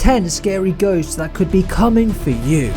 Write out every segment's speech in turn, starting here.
10 scary ghosts that could be coming for you.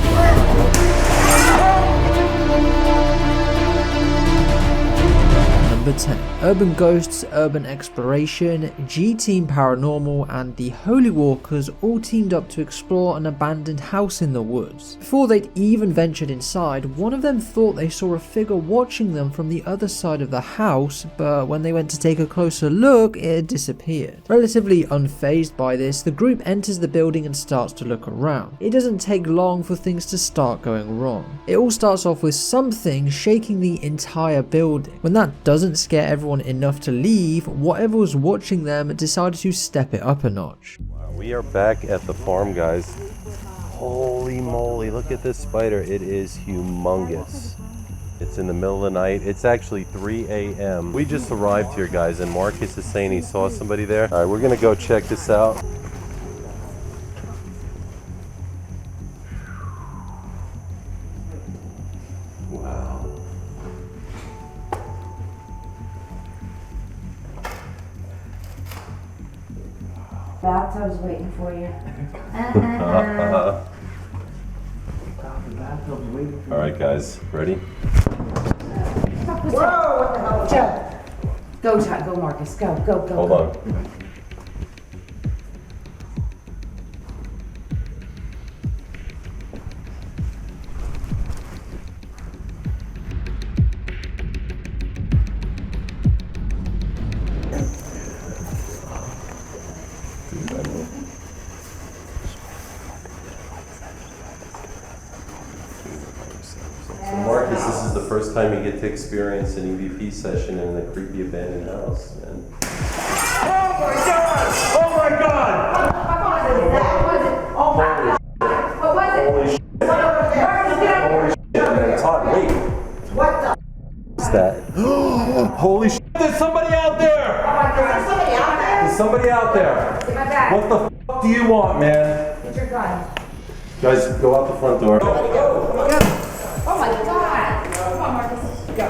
Number 10. Urban Ghosts, Urban Exploration, G-Team Paranormal and the Holy Walkers all teamed up to explore an abandoned house in the woods. Before they'd even ventured inside, one of them thought they saw a figure watching them from the other side of the house, but when they went to take a closer look, it had disappeared. Relatively unfazed by this, the group enters the building and starts to look around. It doesn't take long for things to start going wrong. It all starts off with something shaking the entire building. When that doesn't scare everyone enough to leave, whatever was watching them decided to step it up a notch. Wow, we are back at the farm, guys. Holy moly, look at this spider. It is humongous. It's in the middle of the night. It's actually 3 a.m. We just arrived here, guys, and Marcus is saying he saw somebody there. All right, we're gonna go check this out. Bathtub's waiting for you. All right, guys, ready? Whoa! What the hell? Joe! Go, Todd. Go, Marcus. Go, go, go. Hold go. on. So Marcus, this is the first time you get to experience an EVP session in a creepy abandoned house, man. Oh my god! Oh my god! What was it? Oh my god! What was it? Holy shit. Holy shit, man. Todd, wait. What the? What's that? Holy shit. There's somebody out there! Oh my god! Is somebody out there? There's somebody out there. Get my bag. What the f do you want, man? Get your gun. Guys, go out the front door. Go. Oh my god! Come on, Marcus. Go.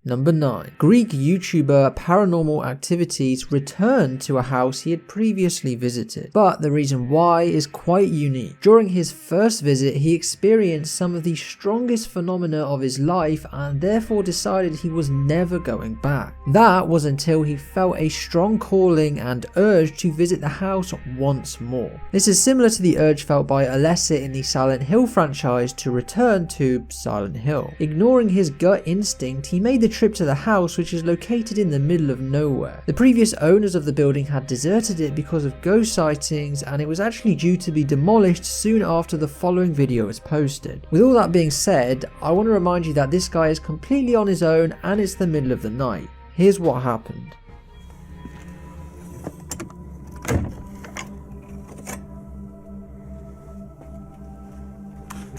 Number 9. Greek YouTuber Paranormal Activities returned to a house he had previously visited, but the reason why is quite unique. During his first visit, he experienced some of the strongest phenomena of his life and therefore decided he was never going back. That was until he felt a strong calling and urge to visit the house once more. This is similar to the urge felt by Alessa in the Silent Hill franchise to return to Silent Hill. Ignoring his gut instinct, he made the trip to the house, which is located in the middle of nowhere. The previous owners of the building had deserted it because of ghost sightings, and it was actually due to be demolished soon after the following video was posted. With all that being said, I want to remind you that this guy is completely on his own and it's the middle of the night. Here's what happened.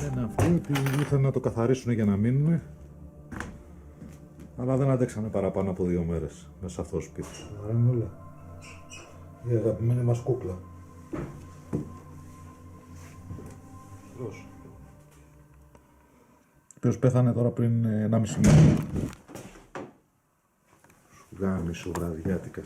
Λένε αυτοί ότι ήθελαν να το καθαρίσουν για να μείνουν, αλλά δεν αντέξανε παραπάνω από 2 μέρες μέσα σε αυτό το σπίτι. Άρα είναι όλα. Η αγαπημένη μας κούκλα. Δώσ'. Ο οποίος πέθανε τώρα πριν 1,5 μήνα. Σου γάμισο βραδιάτικα.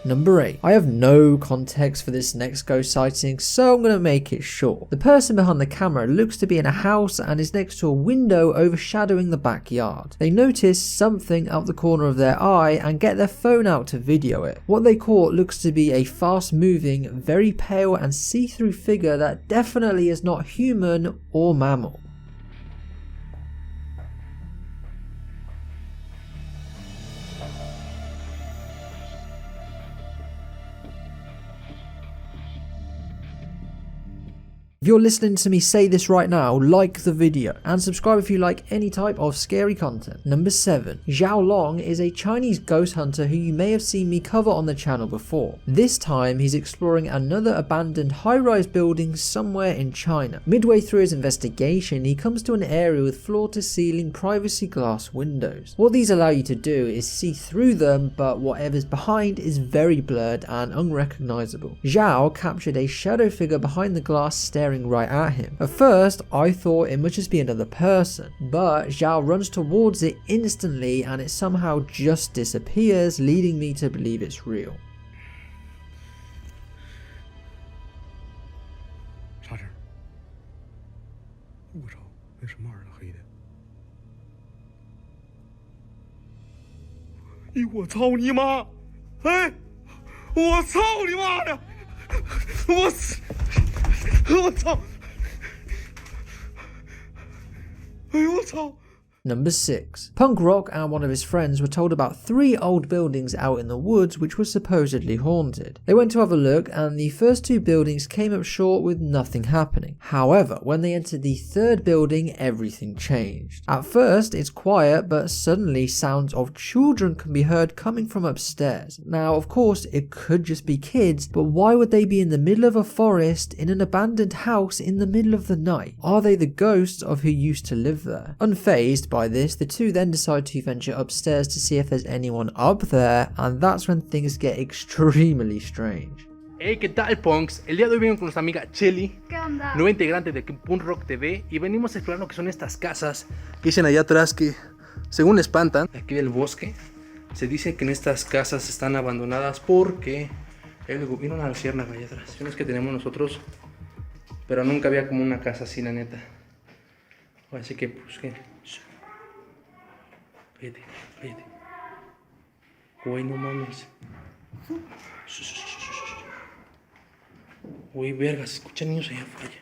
Number 8. I have no context for this next ghost sighting, so I'm going to make it short. The person behind the camera looks to be in a house and is next to a window overshadowing the backyard. They notice something out the corner of their eye and get their phone out to video it. What they caught looks to be a fast moving, very pale and see-through figure that definitely is not human or mammal. If you're listening to me say this right now, like the video and subscribe if you like any type of scary content. Number 7. Zhao Long is a Chinese ghost hunter who you may have seen me cover on the channel before. This time he's exploring another abandoned high-rise building somewhere in China. Midway through his investigation, he comes to an area with floor-to-ceiling privacy glass windows. What these allow you to do is see through them, but whatever's behind is very blurred and unrecognizable. Zhao captured a shadow figure behind the glass staring right at him. At first, I thought it must just be another person, but Zhao runs towards it instantly and it somehow just disappears, leading me to believe it's real. Number 6. Punk Rock and one of his friends were told about 3 old buildings out in the woods which were supposedly haunted. They went to have a look and the first 2 buildings came up short with nothing happening. However, when they entered the 3rd building, everything changed. At first, it's quiet, but suddenly sounds of children can be heard coming from upstairs. Now, of course, it could just be kids, but why would they be in the middle of a forest in an abandoned house in the middle of the night? Are they the ghosts of who used to live there? Unfazed by this, the 2 then decide to venture upstairs to see if there's anyone up there, and that's when things get extremely strange. Hey, ¿qué tal, punks? El día de hoy vengo con nuestra amiga Chelly, ¿Qué onda? nueva integrante de Punk Rock TV, y venimos a explorar lo que son estas casas que dicen allá atrás que, según le espantan, aquí del bosque, se dice que en estas casas están abandonadas porque viene una luciérnaga allá atrás, unas que tenemos nosotros, pero nunca había como una casa así, la neta. Así que, pues, que... Cállate, cállate. Güey, no mames. Güey, verga, se escuchan niños allá afuera.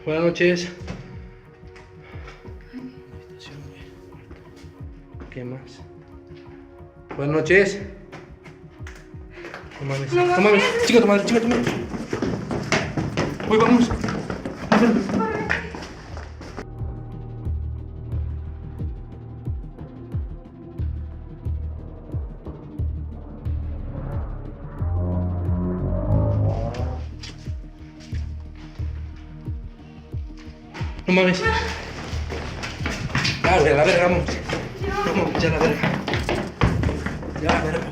Buenas noches. ¿Qué más? Buenas noches. No mames, no mames. Chica tu madre, chica tu madre. Uy, vamos. No mames. Ya, güey, a la verga, vamos. Vamos, ya la verga. Ya la verga.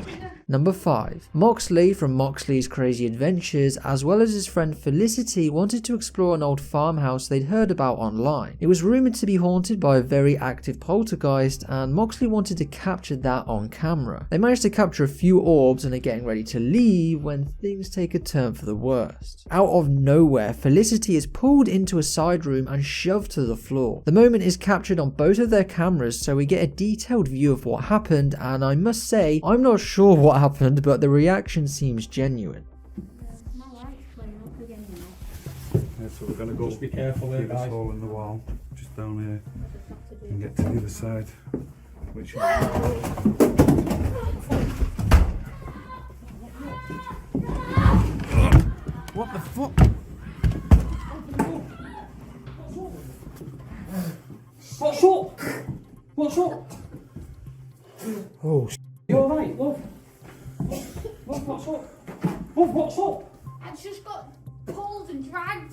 Number 5. Moxley from Moxley's Crazy Adventures, as well as his friend Felicity, wanted to explore an old farmhouse they'd heard about online. It was rumoured to be haunted by a very active poltergeist, and Moxley wanted to capture that on camera. They managed to capture a few orbs and are getting ready to leave when things take a turn for the worst. Out of nowhere, Felicity is pulled into a side room and shoved to the floor. The moment is captured on both of their cameras, so we get a detailed view of what happened, and I must say, I'm not sure what happened, but the reaction seems genuine. Yeah, so we're gonna go. Just be careful there, guys. Hole in the wall, just down here, and get to the other side. Which is... What the fuck? What's up? What's up? Oh, You alright, love? Love, what's up? Love, what's up? I just got pulled and dragged.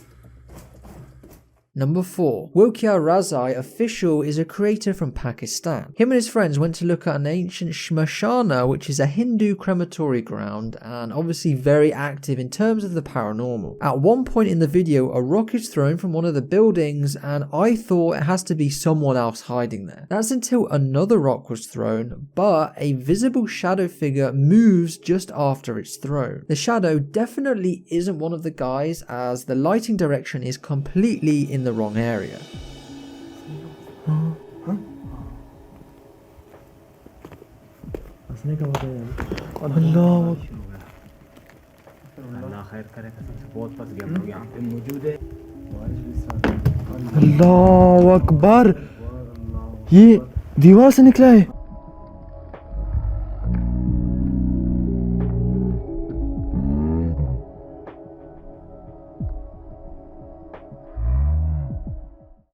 Number 4. Wokia Razai Official is a creator from Pakistan. Him and his friends went to look at an ancient Shmashana, which is a Hindu crematory ground, and obviously very active in terms of the paranormal. At one point in the video, a rock is thrown from one of the buildings, and I thought it has to be someone else hiding there. That's until another rock was thrown, but a visible shadow figure moves just after it's thrown. The shadow definitely isn't one of the guys, as the lighting direction is completely in the wrong area. अल्लाह अकबर ये दीवार से निकला है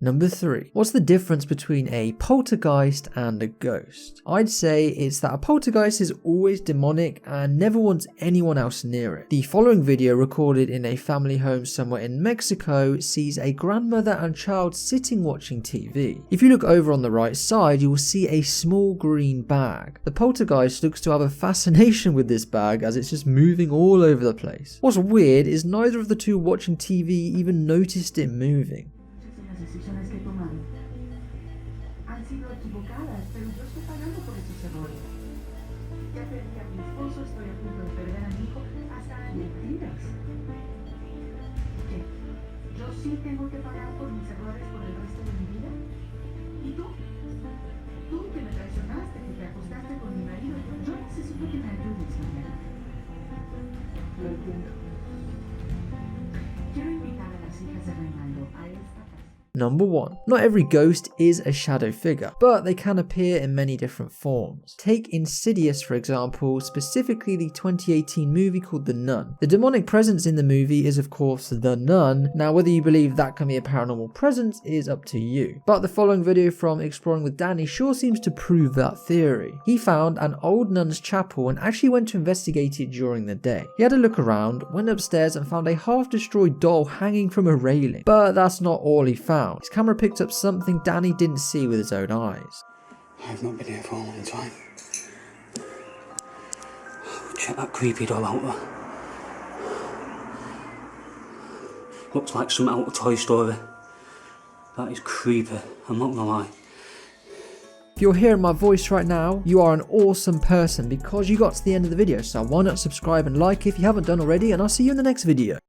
Number 3. What's the difference between a poltergeist and a ghost? I'd say it's that a poltergeist is always demonic and never wants anyone else near it. The following video, recorded in a family home somewhere in Mexico, sees a grandmother and child sitting watching TV. If you look over on the right side, you will see a small green bag. The poltergeist looks to have a fascination with this bag as it's just moving all over the place. What's weird is neither of the two watching TV even noticed it moving. Decisiones que he tomado han sido equivocadas, pero yo estoy pagando por esos errores. Ya perdí a mi esposo, estoy a punto de perder a mi hijo, hasta mentiras. ¿Qué? ¿Yo sí tengo que pagar por mis errores por el resto de mi vida? ¿Y tú? Tú que me traicionaste, que te acostaste con mi marido, yo necesito que me ayudes, María. Lo entiendo. Quiero invitar a las hijas de Reinaldo a esta casa. Number 1. Not every ghost is a shadow figure, but they can appear in many different forms. Take Insidious for example, specifically the 2018 movie called The Nun. The demonic presence in the movie is of course the nun. Now whether you believe that can be a paranormal presence is up to you. But the following video from Exploring with Danny sure seems to prove that theory. He found an old nun's chapel and actually went to investigate it during the day. He had a look around, went upstairs and found a half-destroyed doll hanging from a railing. But that's not all he found. His camera picked up something Danny didn't see with his own eyes. I've not been here for a long time. Check that creepy doll out there. Looks like something out of Toy Story. That is creepy, I'm not gonna lie. If you're hearing my voice right now, you are an awesome person because you got to the end of the video, so why not subscribe and like if you haven't done already, and I'll see you in the next video.